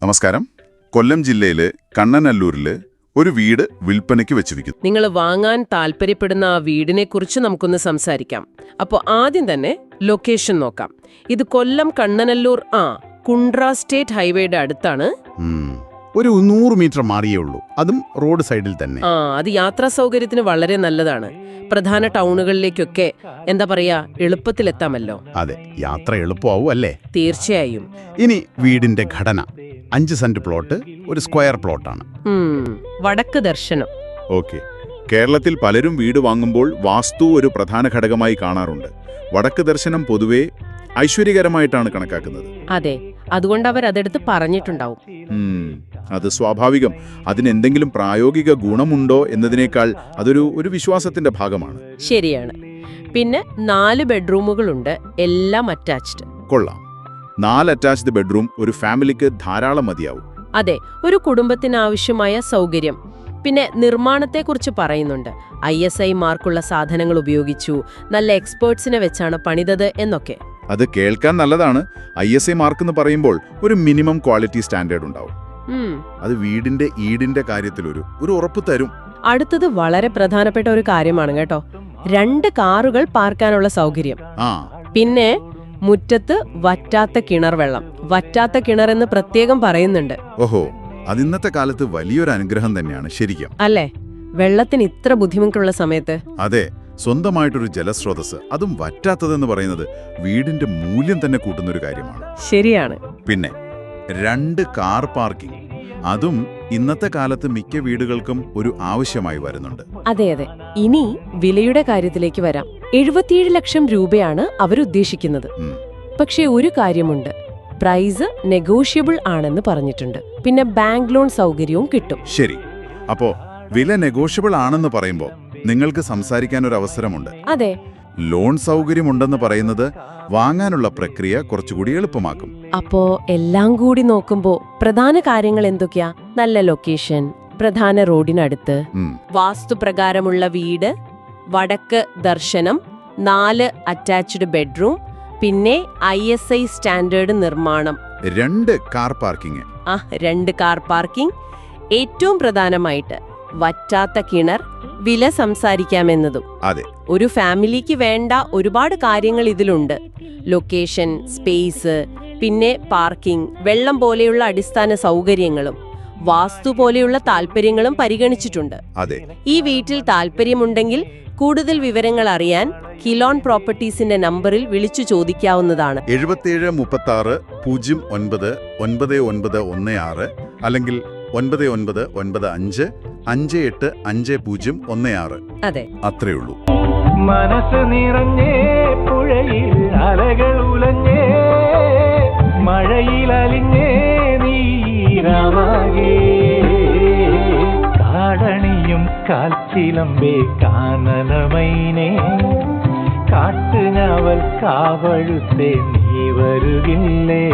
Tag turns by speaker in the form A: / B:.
A: നമസ്കാരം. കൊല്ലം ജില്ലയിലെ കണ്ണനല്ലൂരിൽ ഒരു വീട് വിൽപ്പനയ്ക്ക് വെച്ചിരിക്കുന്നു.
B: നിങ്ങൾ വാങ്ങാൻ താല്പര്യപ്പെടുന്ന ആ വീടിനെക്കുറിച്ച് നമുക്കൊന്ന് സംസാരിക്കാം. അപ്പോൾ ആദ്യം തന്നെ ലൊക്കേഷൻ നോക്കാം. ഇത് കൊല്ലം കണ്ണനല്ലൂർ കുണ്ട്ര സ്റ്റേറ്റ് ഹൈവേയുടെ അടുത്താണ്.
C: ഒരു 100 മീറ്റർ മാറിയേ ഉള്ളൂ, അതും റോഡ് സൈഡിൽ തന്നെ.
B: അത് യാത്രാ സൗകര്യത്തിന് വളരെ നല്ലതാണ്. പ്രധാന ടൗണുകളിലേക്കൊക്കെ എന്താ പറയാ എളുപ്പത്തിലെത്താമല്ലോ.
C: അതെ, യാത്ര എളുപ്പമാവും അല്ലേ?
B: തീർച്ചയായും.
C: ഇനി വീടിന്റെ ഘടന 5 സെന്റ് പ്ലോട്ട്, ഒരു സ്ക്വയർ പ്ലോട്ടാണ്.
B: വടക്ക് ദർശനം.
A: ഓക്കെ. കേരളത്തിൽ പലരും വീട് വാങ്ങുമ്പോൾ വാസ്തു ഒരു പ്രധാന ഘടകമായി കാണാറുണ്ട്. വടക്ക് ദർശനം പൊതുവെ ഐശ്വര്യകരമായിട്ടാണ് കണക്കാക്കുന്നത്.
B: അതെ, അതുകൊണ്ട് അവർ അതെടുത്ത് പറഞ്ഞിട്ടുണ്ടാവും.
A: അത് സ്വാഭാവികം. അതിനെന്തെങ്കിലും പ്രായോഗിക ഗുണമുണ്ടോ എന്നതിനേക്കാൾ അതൊരു വിശ്വാസത്തിന്റെ ഭാഗമാണ്.
B: ശരിയാണ്. പിന്നെ 4 ബെഡ്റൂമുകളുണ്ട്, എല്ലാം അറ്റാച്ച്ഡ്.
A: കൊള്ളാം. 4 അറ്റാച്ച്ഡ് ബെഡ്റൂം ഒരു ഫാമിലിക്ക് ധാരാളം മതിയാവും.
B: അതെ, ഒരു കുടുംബത്തിന് ആവശ്യമായ സൗകര്യം. പിന്നെ നിർമ്മാണത്തെക്കുറിച്ച് പറയുന്നുണ്ട്. ISI മാർക്കുള്ള സാധനങ്ങൾ ഉപയോഗിച്ചു, നല്ല എക്സ്പേർട്സിനെ വെച്ചാണ് പണിതത് എന്നൊക്കെ.
A: അത് കേൾക്കാൻ നല്ലതാണ്. ISI മാർക്ക് എന്ന് പറയുമ്പോൾ ഒരു മിനിമം ക്വാളിറ്റി സ്റ്റാൻഡേർഡ് ഉണ്ടാവും. അത് വീടിന്റെ ഈടിന്റെ കാര്യത്തിൽ ഒരു ഉറപ്പ് തരും.
B: അടുത്തത് വളരെ പ്രധാനപ്പെട്ട ഒരു കാര്യമാണ് കേട്ടോ. 2 കാറുകൾ പാർക്കാനുള്ള സൗകര്യം. പിന്നെ മുറ്റത്ത് വറ്റാത്ത കിണർ വെള്ളം. വറ്റാത്ത കിണർ എന്ന് പ്രത്യേകം പറയുന്നുണ്ട്.
A: ഓഹോ, അത് ഇന്നത്തെ കാലത്ത് വലിയൊരു അനുഗ്രഹം തന്നെയാണ് ശരിക്കും.
B: അല്ലേ? വെള്ളത്തിന് ഇത്ര ബുദ്ധിമുട്ടുള്ള സമയത്ത്.
A: അതെ, സ്വന്തമായിട്ടൊരു ജലസ്രോതസ്, അതും വറ്റാത്തതെന്ന് പറയുന്നത് വീടിന്റെ മൂല്യം തന്നെ കൂട്ടുന്നൊരു കാര്യമാണ്.
B: ശരിയാണ്.
A: പിന്നെ 2 കാർ പാർക്കിംഗ്, അതും ഇന്നത്തെ കാലത്ത് മിക്ക വീടുകൾക്കും ഒരു ആവശ്യമായി വരുന്നുണ്ട്.
B: അതെ അതെ. ഇനി വിലയുടെ കാര്യത്തിലേക്ക് വരാം. 77 ലക്ഷം രൂപയാണ് അവരുദ്ദേശിക്കുന്നത്. പക്ഷേ ഒരു കാര്യമുണ്ട്, പ്രൈസ് നെഗോഷ്യബിൾ ആണെന്ന് പറഞ്ഞിട്ടുണ്ട്. പിന്നെ ബാങ്ക് ലോൺ സൗകര്യവും കിട്ടും.
A: ശരി. അപ്പോ വില നെഗോഷ്യബിൾ ആണെന്ന് പറയുമ്പോൾ നിങ്ങൾക്ക് സംസാരിക്കാൻ ഒരു അവസരമുണ്ട്.
B: അതെ,
A: ലോൺ സൗകര്യമുണ്ടെന്ന് പറയുന്നത് വാങ്ങാനുള്ള പ്രക്രിയ കുറച്ചുകൂടി എളുപ്പമാക്കും.
B: അപ്പോ എല്ലാം കൂടി നോക്കുമ്പോ പ്രധാന കാര്യങ്ങൾ എന്തൊക്കെയാ? നല്ല ലൊക്കേഷൻ, പ്രധാന റോഡിനടുത്ത്, വാസ്തുപ്രകാരമുള്ള വീട്, വടക്ക് ദർശനം, 4 അറ്റാച്ച്ഡ് ബെഡ്റൂം, പിന്നെ ISI സ്റ്റാൻഡേർഡ് നിർമ്മാണം,
A: 2 കാർ പാർക്കിംഗ്.
B: 2 കാർ പാർക്കിംഗ്, ഏറ്റവും പ്രധാനമായിട്ട് വറ്റാത്ത കിണർ, വില സംസാരിക്കാമെന്നതും.
A: അതെ,
B: ഒരു ഫാമിലിക്ക് വേണ്ട ഒരുപാട് കാര്യങ്ങൾ ഇതിലുണ്ട്. ലൊക്കേഷൻ, സ്പേസ്, പിന്നെ പാർക്കിംഗ്, വെള്ളം പോലെയുള്ള അടിസ്ഥാന സൗകര്യങ്ങളും വാസ്തു പോലെയുള്ള താല്പര്യങ്ങളും പരിഗണിച്ചിട്ടുണ്ട്.
A: അതെ.
B: ഈ വീട്ടിൽ താല്പര്യമുണ്ടെങ്കിൽ കൂടുതൽ വിവരങ്ങൾ അറിയാൻ കിലോൺ പ്രോപ്പർട്ടീസിന്റെ നമ്പറിൽ വിളിച്ചു ചോദിക്കാവുന്നതാണ്.
A: 7736 09 9916 അല്ലെങ്കിൽ 9995 585016.
B: അതെ,
A: അത്രയുള്ളൂ.
D: മനസ്സ് നിറഞ്ഞേ പുഴയിൽ അലകൾ ഉലഞ്ഞേ, മഴയിൽ അലിഞ്ഞേ നീരാവാകേ, കാടണിയും കാൽച്ചിലമ്പേ കാനനമൈനേ, കാട്ടുഞാവൽ കാവഴുത്തേ നീ വരുകില്ലേ.